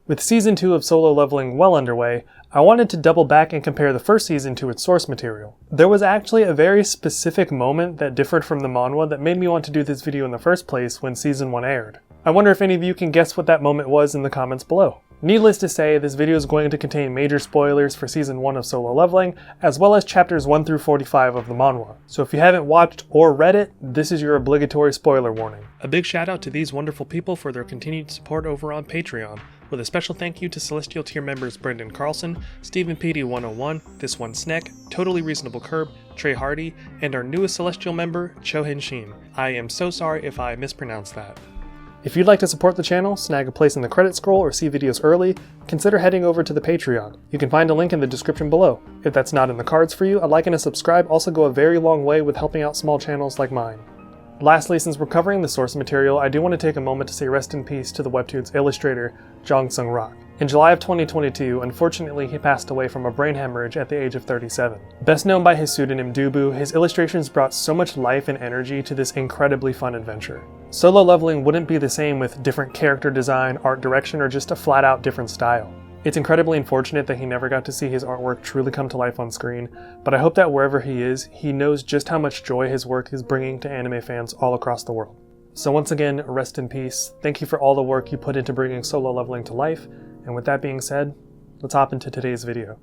With Season 2 of Solo Leveling well underway, I wanted to double back and compare the first season to its source material. There was actually a very specific moment that differed from the manhwa that made me want to do this video in the first place when Season 1 aired. I wonder if any of you can guess what that moment was in the comments below. Needless to say, this video is going to contain major spoilers for Season 1 of Solo Leveling, as well as chapters 1 through 45 of the manhwa. So if you haven't watched or read it, this is your obligatory spoiler warning. A big shout out to these wonderful people for their continued support over on Patreon, with a special thank you to Celestial Tier members Brendan Carlson, Stephen PD101, This One Sneck, Totally Reasonable Curb, Trey Hardy, and our newest Celestial member, Chohin Shin. I am so sorry if I mispronounced that. If you'd like to support the channel, snag a place in the credit scroll, or see videos early, consider heading over to the Patreon. You can find a link in the description below. If that's not in the cards for you, a like and a subscribe also go a very long way with helping out small channels like mine. Lastly, since we're covering the source material, I do want to take a moment to say rest in peace to the webtoon's illustrator, Jong Sung-rak. In July of 2022, unfortunately he passed away from a brain hemorrhage at the age of 37. Best known by his pseudonym Dubu, his illustrations brought so much life and energy to this incredibly fun adventure. Solo Leveling wouldn't be the same with different character design, art direction, or just a flat-out different style. It's incredibly unfortunate that he never got to see his artwork truly come to life on screen, but I hope that wherever he is, he knows just how much joy his work is bringing to anime fans all across the world. So once again, rest in peace. Thank you for all the work you put into bringing Solo Leveling to life, and with that being said, let's hop into today's video.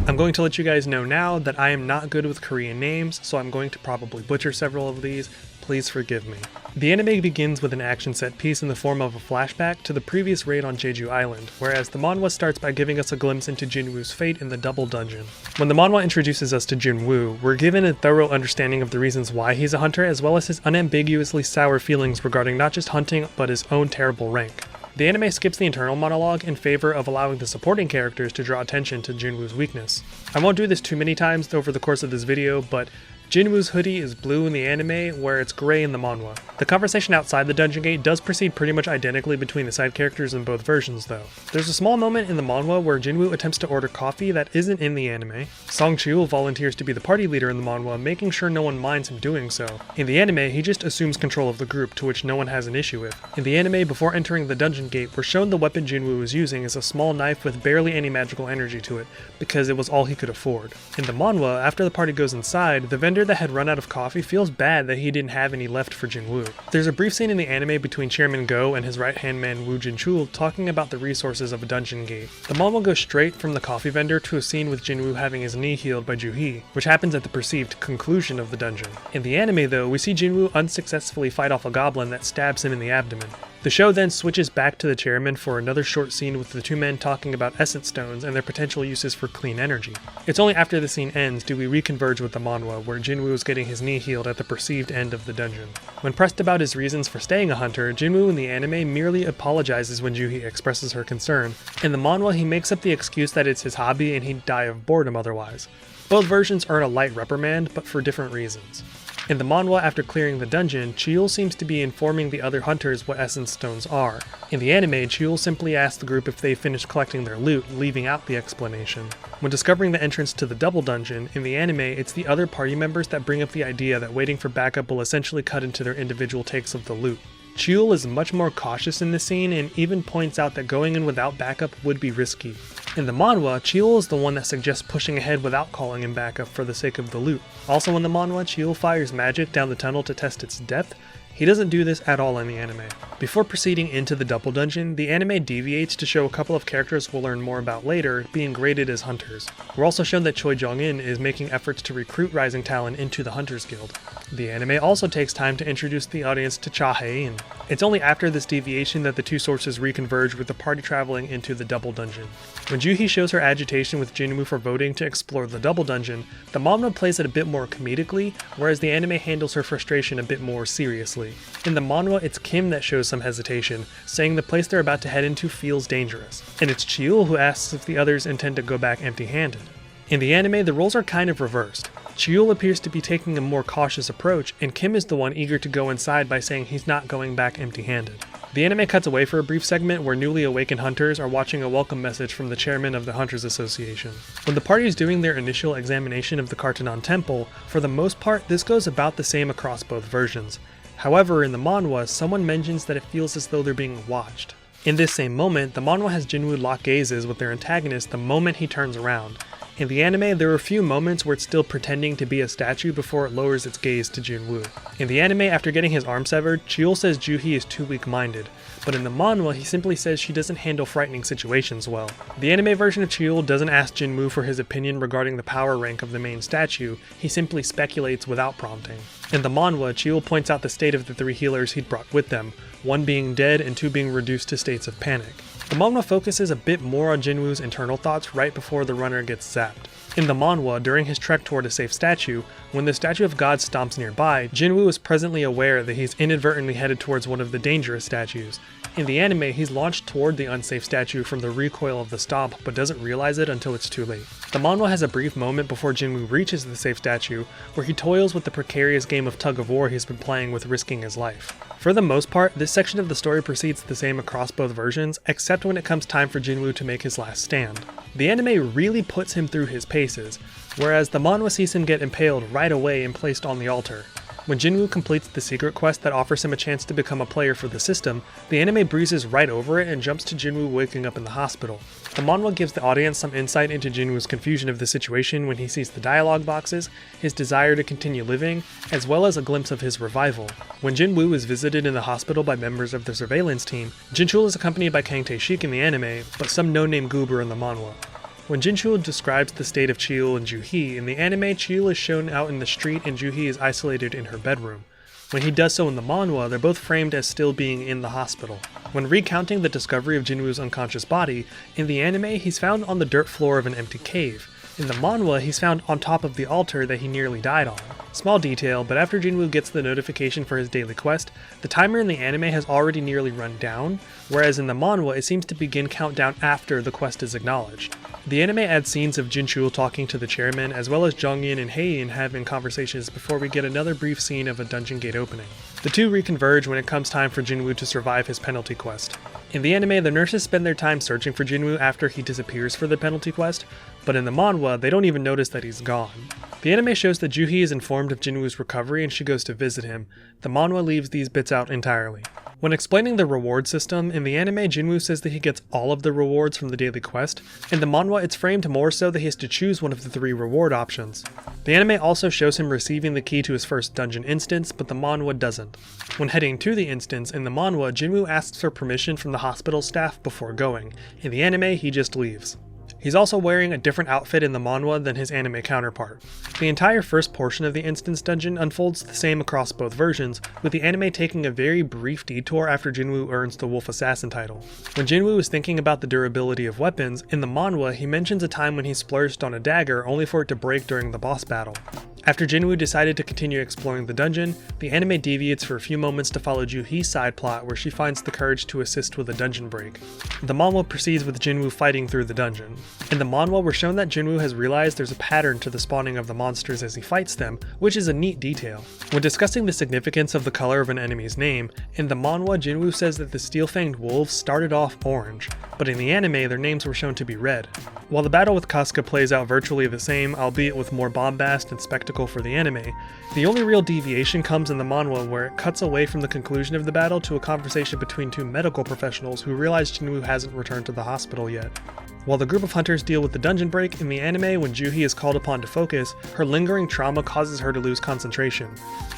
I'm going to let you guys know now that I am not good with Korean names, so I'm going to probably butcher several of these. Please forgive me. The anime begins with an action set piece in the form of a flashback to the previous raid on Jeju Island, whereas the manhwa starts by giving us a glimpse into Jinwoo's fate in the double dungeon. When the manhwa introduces us to Jinwoo, we're given a thorough understanding of the reasons why he's a hunter, as well as his unambiguously sour feelings regarding not just hunting, but his own terrible rank. The anime skips the internal monologue in favor of allowing the supporting characters to draw attention to Jinwoo's weakness. I won't do this too many times over the course of this video, but Jinwoo's hoodie is blue in the anime, where it's gray in the manhwa. The conversation outside the dungeon gate does proceed pretty much identically between the side characters in both versions though. There's a small moment in the manhwa where Jinwoo attempts to order coffee that isn't in the anime. Song Cheol volunteers to be the party leader in the manhwa, making sure no one minds him doing so. In the anime, he just assumes control of the group, to which no one has an issue with. In the anime, before entering the dungeon gate, we're shown the weapon Jinwoo is using is a small knife with barely any magical energy to it, because it was all he could afford. In the manhwa, after the party goes inside, the vendor that had run out of coffee feels bad that he didn't have any left for Jinwoo. There's a brief scene in the anime between Chairman Go and his right-hand man Woo Jin-chul talking about the resources of a dungeon gate. The manhwa goes straight from the coffee vendor to a scene with Jinwoo having his knee healed by Ju-hee, which happens at the perceived conclusion of the dungeon. In the anime though, we see Jinwoo unsuccessfully fight off a goblin that stabs him in the abdomen. The show then switches back to the chairman for another short scene with the two men talking about essence stones and their potential uses for clean energy. It's only after the scene ends do we reconverge with the manhwa, where Jinwoo is getting his knee healed at the perceived end of the dungeon. When pressed about his reasons for staying a hunter, Jinwoo in the anime merely apologizes when Ju-hee expresses her concern. In the manhwa, he makes up the excuse that it's his hobby and he'd die of boredom otherwise. Both versions earn a light reprimand, but for different reasons. In the manhwa, after clearing the dungeon, Cheol seems to be informing the other hunters what essence stones are. In the anime, Cheol simply asks the group if they finished collecting their loot, leaving out the explanation. When discovering the entrance to the double dungeon, in the anime, it's the other party members that bring up the idea that waiting for backup will essentially cut into their individual takes of the loot. Cheol is much more cautious in this scene and even points out that going in without backup would be risky. In the manhwa, Cheol is the one that suggests pushing ahead without calling in backup for the sake of the loot. Also in the manhwa, Cheol fires magic down the tunnel to test its depth. He doesn't do this at all in the anime. Before proceeding into the double dungeon, the anime deviates to show a couple of characters we'll learn more about later being graded as hunters. We're also shown that Choi Jong-in is making efforts to recruit rising talent into the Hunters Guild. The anime also takes time to introduce the audience to Cha Hae-in. It's only after this deviation that the two sources reconverge, with the party traveling into the double dungeon. When Ju-hee shows her agitation with Jinwoo for voting to explore the double dungeon, the manhwa plays it a bit more comedically, whereas the anime handles her frustration a bit more seriously. In the manhwa, it's Kim that shows some hesitation, saying the place they're about to head into feels dangerous, and it's Cheol who asks if the others intend to go back empty-handed. In the anime, the roles are kind of reversed. Cheol appears to be taking a more cautious approach, and Kim is the one eager to go inside by saying he's not going back empty-handed. The anime cuts away for a brief segment where newly awakened hunters are watching a welcome message from the chairman of the Hunters Association. When the party is doing their initial examination of the Kartanon Temple, for the most part this goes about the same across both versions. However, in the manhwa, someone mentions that it feels as though they're being watched. In this same moment, the manhwa has Jinwoo lock gazes with their antagonist the moment he turns around. In the anime, there are a few moments where it's still pretending to be a statue before it lowers its gaze to Jinwoo. In the anime, after getting his arm severed, Cheol says Juhee is too weak-minded, but in the manhwa, he simply says she doesn't handle frightening situations well. The anime version of Cheol doesn't ask Jinwoo for his opinion regarding the power rank of the main statue, he simply speculates without prompting. In the manhwa, Cheol points out the state of the 3 healers he'd brought with them, 1 being dead and 2 being reduced to states of panic. The manhwa focuses a bit more on Jinwoo's internal thoughts right before the runner gets zapped. In the manhwa, during his trek toward a safe statue, when the statue of God stomps nearby, Jinwoo is presently aware that he's inadvertently headed towards one of the dangerous statues. In the anime, he's launched toward the unsafe statue from the recoil of the stomp, but doesn't realize it until it's too late. The manhwa has a brief moment before Jinwoo reaches the safe statue, where he toils with the precarious game of tug-of-war he's been playing with risking his life. For the most part, this section of the story proceeds the same across both versions, except when it comes time for Jinwoo to make his last stand. The anime really puts him through his paces, whereas the manhwa sees him get impaled right away and placed on the altar. When Jinwoo completes the secret quest that offers him a chance to become a player for the system, the anime breezes right over it and jumps to Jinwoo waking up in the hospital. The manhwa gives the audience some insight into Jinwoo's confusion of the situation when he sees the dialogue boxes, his desire to continue living, as well as a glimpse of his revival. When Jinwoo is visited in the hospital by members of the surveillance team, Jinchul is accompanied by Kang Taesik in the anime, but some no-name goober in the manhwa. When Jinchul describes the state of Cheol and Juhee, in the anime Cheol is shown out in the street and Juhee is isolated in her bedroom. When he does so in the manhwa, they're both framed as still being in the hospital. When recounting the discovery of Jinwoo's unconscious body, in the anime he's found on the dirt floor of an empty cave. In the manhwa, he's found on top of the altar that he nearly died on. Small detail, but after Jinwoo gets the notification for his daily quest, the timer in the anime has already nearly run down, whereas in the manhwa it seems to begin countdown after the quest is acknowledged. The anime adds scenes of Jinchul talking to the chairman, as well as Jongin and Haein having conversations before we get another brief scene of a dungeon gate opening. The two reconverge when it comes time for Jinwoo to survive his penalty quest. In the anime, the nurses spend their time searching for Jinwoo after he disappears for the penalty quest, but in the manhwa, they don't even notice that he's gone. The anime shows that Juhee is informed of Jinwoo's recovery and she goes to visit him. The manhwa leaves these bits out entirely. When explaining the reward system, in the anime Jinwoo says that he gets all of the rewards from the daily quest. In the manhwa, it's framed more so that he has to choose one of the 3 reward options. The anime also shows him receiving the key to his first dungeon instance, but the manhwa doesn't. When heading to the instance, in the manhwa, Jinwoo asks for permission from the hospital staff before going. In the anime, he just leaves. He's also wearing a different outfit in the manhwa than his anime counterpart. The entire first portion of the instance dungeon unfolds the same across both versions, with the anime taking a very brief detour after Jinwoo earns the Wolf Assassin title. When Jinwoo is thinking about the durability of weapons, in the manhwa he mentions a time when he splurged on a dagger only for it to break during the boss battle. After Jinwoo decided to continue exploring the dungeon, the anime deviates for a few moments to follow Juhee's side plot where she finds the courage to assist with a dungeon break. The manhwa proceeds with Jinwoo fighting through the dungeon. In the manhwa, we're shown that Jinwoo has realized there's a pattern to the spawning of the monsters as he fights them, which is a neat detail. When discussing the significance of the color of an enemy's name, in the manhwa Jinwoo says that the steel-fanged wolves started off orange, but in the anime their names were shown to be red. While the battle with Casca plays out virtually the same, albeit with more bombast and spectacle for the anime, the only real deviation comes in the manhwa where it cuts away from the conclusion of the battle to a conversation between 2 medical professionals who realize Jinwoo hasn't returned to the hospital yet. While the group of hunters deal with the dungeon break, in the anime when Juhee is called upon to focus, her lingering trauma causes her to lose concentration.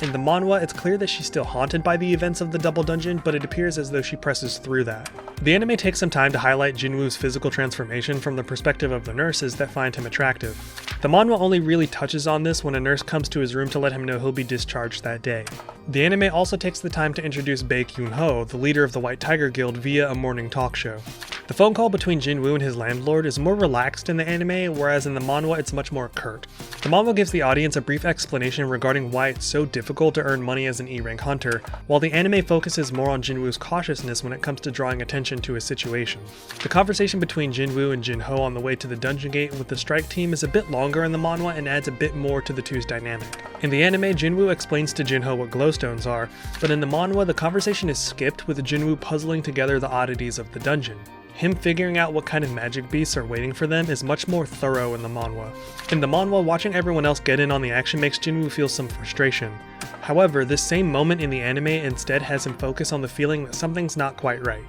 In the manhwa, it's clear that she's still haunted by the events of the double dungeon, but it appears as though she presses through that. The anime takes some time to highlight Jinwoo's physical transformation from the perspective of the nurses that find him attractive. The manhwa only really touches on this when a nurse comes to his room to let him know he'll be discharged that day. The anime also takes the time to introduce Bae Kyun-ho, the leader of the White Tiger Guild, via a morning talk show. The phone call between Jinwoo and his landlord is more relaxed in the anime, whereas in the manhwa it's much more curt. The manhwa gives the audience a brief explanation regarding why it's so difficult to earn money as an E-rank hunter, while the anime focuses more on Jinwoo's cautiousness when it comes to drawing attention to his situation. The conversation between Jinwoo and Jinho on the way to the dungeon gate with the strike team is a bit longer in the manhwa and adds a bit more to the two's dynamic. In the anime, Jinwoo explains to Jinho what glowstones are, but in the manhwa the conversation is skipped with Jinwoo puzzling together the oddities of the dungeon. Him figuring out what kind of magic beasts are waiting for them is much more thorough in the manhwa. In the manhwa, watching everyone else get in on the action makes Jinwoo feel some frustration. However, this same moment in the anime instead has him focus on the feeling that something's not quite right.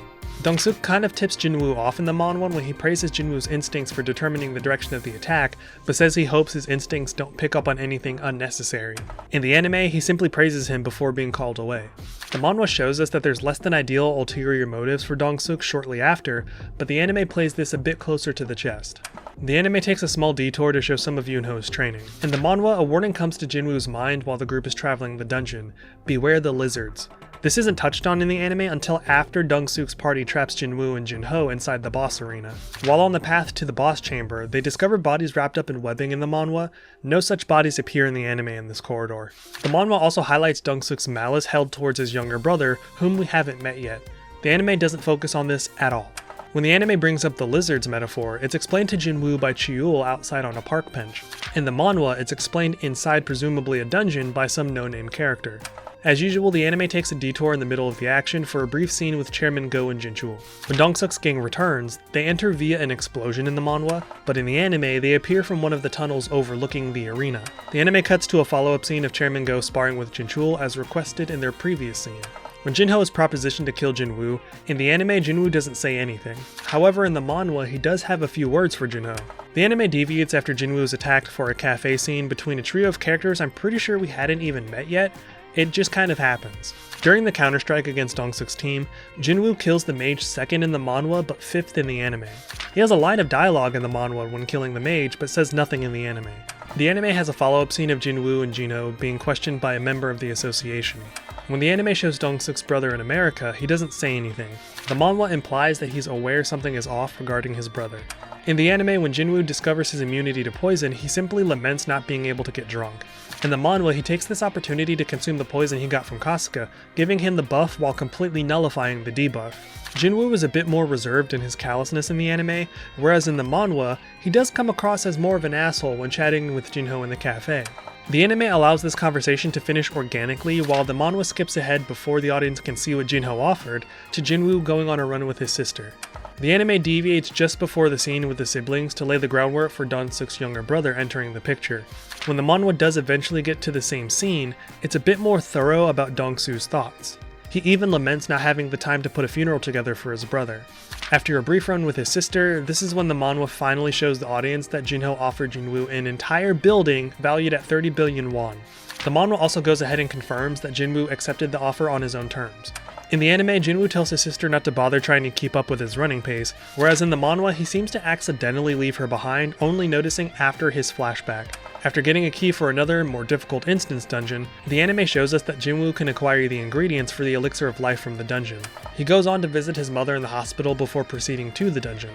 Dong-suk kind of tips Jinwoo off in the manhwa when he praises Jinwoo's instincts for determining the direction of the attack, but says he hopes his instincts don't pick up on anything unnecessary. In the anime, he simply praises him before being called away. The manhwa shows us that there's less than ideal ulterior motives for Dong-suk shortly after, but the anime plays this a bit closer to the chest. The anime takes a small detour to show some of Yoonho's training. In the manhwa, a warning comes to Jinwoo's mind while the group is traveling the dungeon: beware the lizards. This isn't touched on in the anime until after Dong-suk's party traps Jinwoo and Jinho inside the boss arena. While on the path to the boss chamber, they discover bodies wrapped up in webbing in the manhwa. No such bodies appear in the anime in this corridor. The manhwa also highlights Dong-suk's malice held towards his younger brother, whom we haven't met yet. The anime doesn't focus on this at all. When the anime brings up the lizards metaphor, it's explained to Jinwoo by Chiul outside on a park bench. In the manhwa, it's explained inside presumably a dungeon by some no-name character. As usual, the anime takes a detour in the middle of the action for a brief scene with Chairman Go and Jinchul. When Dong-suk's gang returns, they enter via an explosion in the manhwa, but in the anime, they appear from one of the tunnels overlooking the arena. The anime cuts to a follow-up scene of Chairman Go sparring with Jinchul as requested in their previous scene. When Jinho is propositioned to kill Jinwoo, in the anime Jinwoo doesn't say anything. However, in the manhwa, he does have a few words for Jinho. The anime deviates after Jinwoo is attacked for a cafe scene between a trio of characters I'm pretty sure we hadn't even met yet. It just kind of happens. During the counterstrike against Dong-suk's team, Jinwoo kills the mage second in the manhwa but fifth in the anime. He has a line of dialogue in the manhwa when killing the mage but says nothing in the anime. The anime has a follow-up scene of Jinwoo and Jinho being questioned by a member of the association. When the anime shows Dong-suk's brother in America, he doesn't say anything. The manhwa implies that he's aware something is off regarding his brother. In the anime, when Jinwoo discovers his immunity to poison, he simply laments not being able to get drunk. In the manhwa, he takes this opportunity to consume the poison he got from Kasuga, giving him the buff while completely nullifying the debuff. Jinwoo is a bit more reserved in his callousness in the anime, whereas in the manhwa, he does come across as more of an asshole when chatting with Jinho in the cafe. The anime allows this conversation to finish organically, while the manhwa skips ahead before the audience can see what Jinho offered, to Jinwoo going on a run with his sister. The anime deviates just before the scene with the siblings to lay the groundwork for Dong-suk's younger brother entering the picture. When the manhwa does eventually get to the same scene, it's a bit more thorough about Dong-su's thoughts. He even laments not having the time to put a funeral together for his brother. After a brief run with his sister, this is when the manhwa finally shows the audience that Jinho offered Jinwoo an entire building valued at 30 billion won. The manhwa also goes ahead and confirms that Jinwoo accepted the offer on his own terms. In the anime, Jinwoo tells his sister not to bother trying to keep up with his running pace, whereas in the manhwa he seems to accidentally leave her behind, only noticing after his flashback. After getting a key for another, more difficult instance dungeon, the anime shows us that Jinwoo can acquire the ingredients for the elixir of life from the dungeon. He goes on to visit his mother in the hospital before proceeding to the dungeon.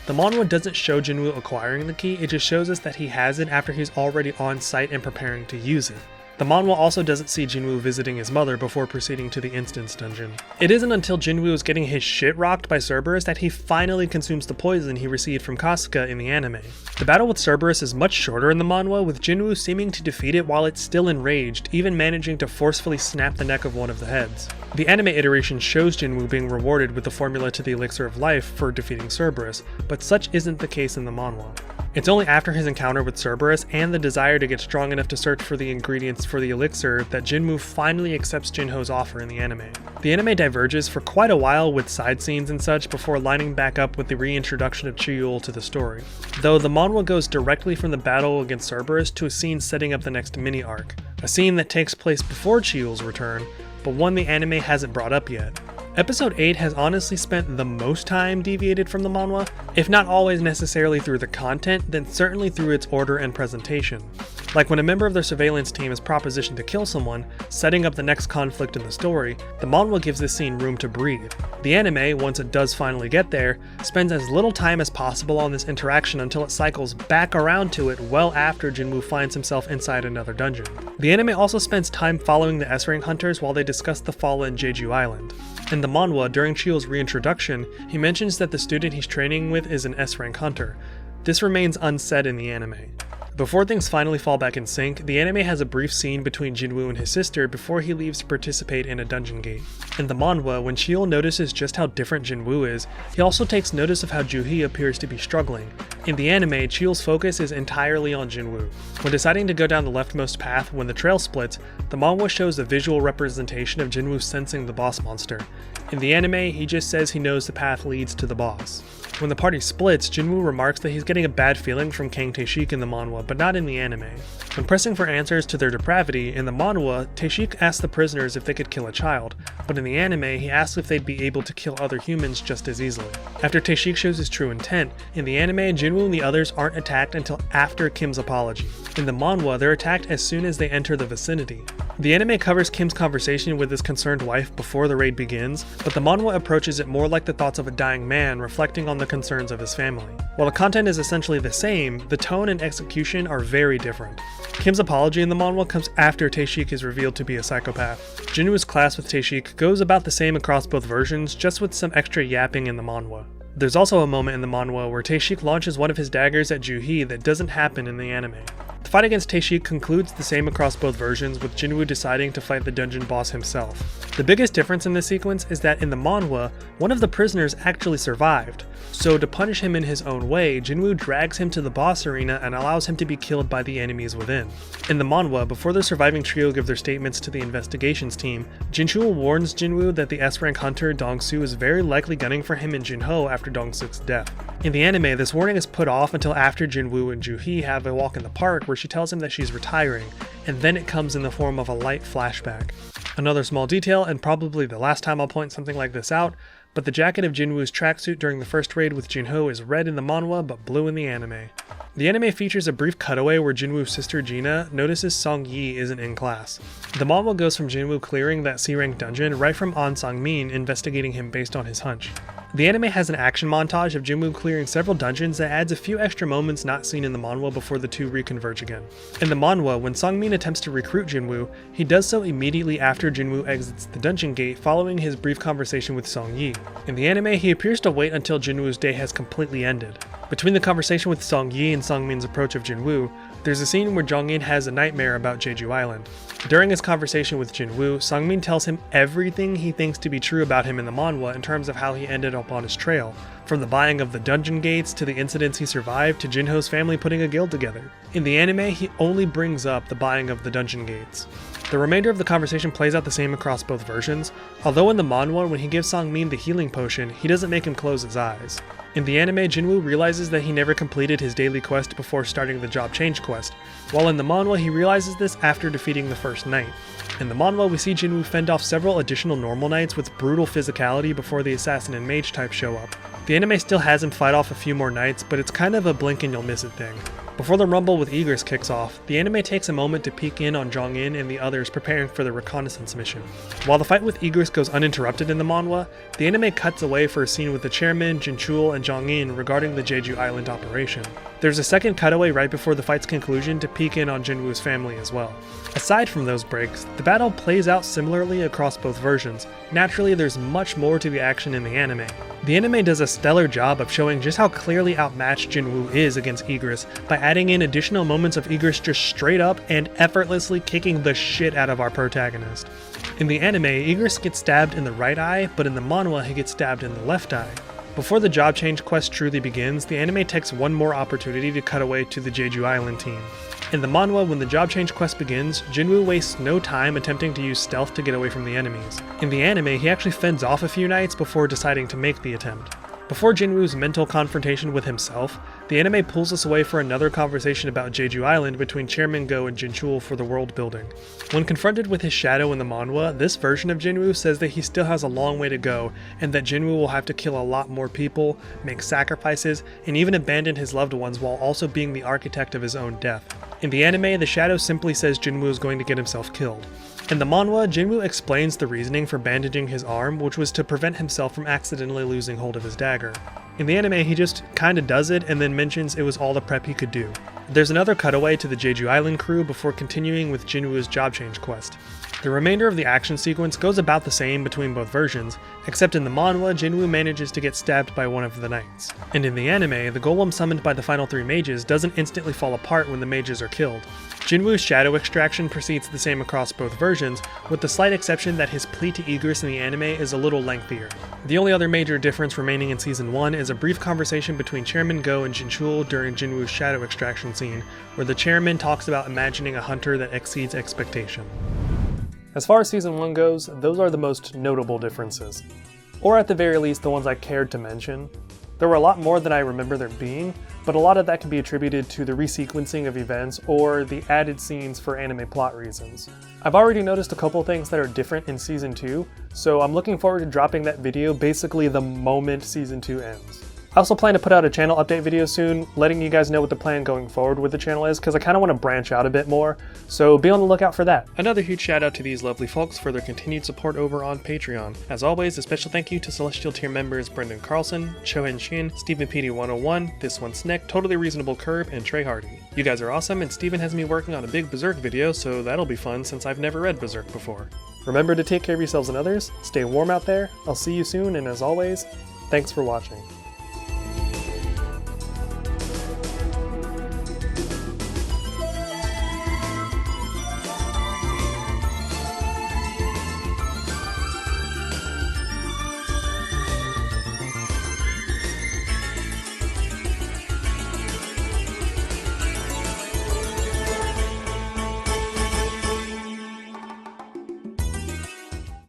The manhwa doesn't show Jinwoo acquiring the key, it just shows us that he has it after he's already on site and preparing to use it. The manhwa also doesn't see Jinwoo visiting his mother before proceeding to the instance dungeon. It isn't until Jinwoo is getting his shit rocked by Cerberus that he finally consumes the poison he received from Kasuga in the anime. The battle with Cerberus is much shorter in the manhwa, with Jinwoo seeming to defeat it while it's still enraged, even managing to forcefully snap the neck of one of the heads. The anime iteration shows Jinwoo being rewarded with the formula to the elixir of life for defeating Cerberus, but such isn't the case in the manhwa. It's only after his encounter with Cerberus and the desire to get strong enough to search for the ingredients for the elixir that Jinwoo finally accepts Jinho's offer in the anime. The anime diverges for quite a while with side scenes and such before lining back up with the reintroduction of Chiul to the story. Though the manhwa goes directly from the battle against Cerberus to a scene setting up the next mini-arc, a scene that takes place before Chiul's return, but one the anime hasn't brought up yet. Episode 8 has honestly spent the most time deviated from the manhwa, if not always necessarily through the content, then certainly through its order and presentation. Like when a member of their surveillance team is propositioned to kill someone, setting up the next conflict in the story, the manhwa gives this scene room to breathe. The anime, once it does finally get there, spends as little time as possible on this interaction until it cycles back around to it well after Jinwoo finds himself inside another dungeon. The anime also spends time following the S-rank hunters while they discuss the fallen Jeju Island. In the manhwa, during Chiul's reintroduction, he mentions that the student he's training with is an S-rank hunter. This remains unsaid in the anime. Before things finally fall back in sync, the anime has a brief scene between Jinwoo and his sister before he leaves to participate in a dungeon gate. In the manhwa, when Cheol notices just how different Jinwoo is, he also takes notice of how Joohee appears to be struggling. In the anime, Cheol's focus is entirely on Jinwoo. When deciding to go down the leftmost path when the trail splits, the manhwa shows a visual representation of Jinwoo sensing the boss monster. In the anime, he just says he knows the path leads to the boss. When the party splits, Jinwoo remarks that he's getting a bad feeling from Kang Taesik in the manhwa, but not in the anime. When pressing for answers to their depravity, in the manhwa, Taesik asks the prisoners if they could kill a child, but in the anime, he asks if they'd be able to kill other humans just as easily. After Taesik shows his true intent, in the anime, Jinwoo and the others aren't attacked until after Kim's apology. In the manhwa, they're attacked as soon as they enter the vicinity. The anime covers Kim's conversation with his concerned wife before the raid begins, but the manhwa approaches it more like the thoughts of a dying man reflecting on the concerns of his family. While the content is essentially the same, the tone and execution are very different. Kim's apology in the manhwa comes after Taesik is revealed to be a psychopath. Jinwoo's class with Taesik goes about the same across both versions, just with some extra yapping in the manhwa. There's also a moment in the manhwa where Taesik launches one of his daggers at Joohee that doesn't happen in the anime. The fight against Taesik concludes the same across both versions, with Jinwoo deciding to fight the dungeon boss himself. The biggest difference in this sequence is that in the manhwa, one of the prisoners actually survived, so to punish him in his own way, Jinwoo drags him to the boss arena and allows him to be killed by the enemies within. In the manhwa, before the surviving trio give their statements to the investigations team, Jinchul warns Jinwoo that the S-rank hunter Dong-soo is very likely gunning for him and Jinho after Dong-suk's death. In the anime, this warning is put off until after Jinwoo and Joohee have a walk in the park where she tells him that she's retiring, and then it comes in the form of a light flashback. Another small detail, and probably the last time I'll point something like this out, but the jacket of Jinwoo's tracksuit during the first raid with Jinho is red in the manhwa but blue in the anime. The anime features a brief cutaway where Jinwoo's sister Gina notices Song Yi isn't in class. The manhwa goes from Jinwoo clearing that C-rank dungeon right from An Sang-min investigating him based on his hunch. The anime has an action montage of Jinwoo clearing several dungeons that adds a few extra moments not seen in the manhwa before the two reconverge again. In the manhwa, when Sang-min attempts to recruit Jinwoo, he does so immediately after Jinwoo exits the dungeon gate following his brief conversation with Song Yi. In the anime, he appears to wait until Jinwoo's day has completely ended. Between the conversation with Song Yi and Sang-min's approach of Jinwoo, there's a scene where Jong-in has a nightmare about Jeju Island. During his conversation with Jinwoo, Sang-min tells him everything he thinks to be true about him in the manhwa in terms of how he ended up on his trail, from the buying of the dungeon gates to the incidents he survived to Jinho's family putting a guild together. In the anime, he only brings up the buying of the dungeon gates. The remainder of the conversation plays out the same across both versions, although in the manhwa, when he gives Sang-min the healing potion, he doesn't make him close his eyes. In the anime, Jinwoo realizes that he never completed his daily quest before starting the job change quest, while in the manhwa he realizes this after defeating the first knight. In the manhwa, we see Jinwoo fend off several additional normal knights with brutal physicality before the assassin and mage type show up. The anime still has him fight off a few more knights, but it's kind of a blink and you'll miss it thing. Before the rumble with Igris kicks off, the anime takes a moment to peek in on Jong-in and the others preparing for the reconnaissance mission. While the fight with Igris goes uninterrupted in the manhwa, the anime cuts away for a scene with the chairman, Jinchul, and Jong-in regarding the Jeju Island operation. There's a second cutaway right before the fight's conclusion to peek in on Jinwoo's family as well. Aside from those breaks, the battle plays out similarly across both versions. Naturally, there's much more to the action in the anime. The anime does a stellar job of showing just how clearly outmatched Jinwoo is against Igris by adding in additional moments of Igris just straight up and effortlessly kicking the shit out of our protagonist. In the anime, Igris gets stabbed in the right eye, but in the manhwa he gets stabbed in the left eye. Before the job change quest truly begins, the anime takes one more opportunity to cut away to the Jeju Island team. In the manhwa, when the job change quest begins, Jinwoo wastes no time attempting to use stealth to get away from the enemies. In the anime, he actually fends off a few knights before deciding to make the attempt. Before Jinwoo's mental confrontation with himself, the anime pulls us away for another conversation about Jeju Island between Chairman Go and Jinchul for the world building. When confronted with his shadow in the manhwa, this version of Jinwoo says that he still has a long way to go and that Jinwoo will have to kill a lot more people, make sacrifices, and even abandon his loved ones while also being the architect of his own death. In the anime, the shadow simply says Jinwoo is going to get himself killed. In the manhwa, Jinwoo explains the reasoning for bandaging his arm, which was to prevent himself from accidentally losing hold of his dagger. In the anime, he just kinda does it and then mentions it was all the prep he could do. There's another cutaway to the Jeju Island crew before continuing with Jinwoo's job change quest. The remainder of the action sequence goes about the same between both versions, except in the manhwa, Jinwoo manages to get stabbed by one of the knights. And in the anime, the golem summoned by the final 3 mages doesn't instantly fall apart when the mages are killed. Jinwoo's shadow extraction proceeds the same across both versions, with the slight exception that his plea to Egress in the anime is a little lengthier. The only other major difference remaining in Season 1 is a brief conversation between Chairman Go and Jinchul during Jinwoo's shadow extraction scene, where the chairman talks about imagining a hunter that exceeds expectation. As far as Season 1 goes, those are the most notable differences. Or at the very least, the ones I cared to mention. There were a lot more than I remember there being, but a lot of that can be attributed to the resequencing of events or the added scenes for anime plot reasons. I've already noticed a couple things that are different in Season 2, so I'm looking forward to dropping that video basically the moment Season 2 ends. I also plan to put out a channel update video soon, letting you guys know what the plan going forward with the channel is, because I kind of want to branch out a bit more, so be on the lookout for that. Another huge shout out to these lovely folks for their continued support over on Patreon. As always, a special thank you to Celestial Tier members Brendan Carlson, Chohen Shin, Stephen PD101, This One Sneck, Totally Reasonable Curb, and Trey Hardy. You guys are awesome, and Steven has me working on a big Berserk video, so that'll be fun since I've never read Berserk before. Remember to take care of yourselves and others, stay warm out there, I'll see you soon, and as always, thanks for watching.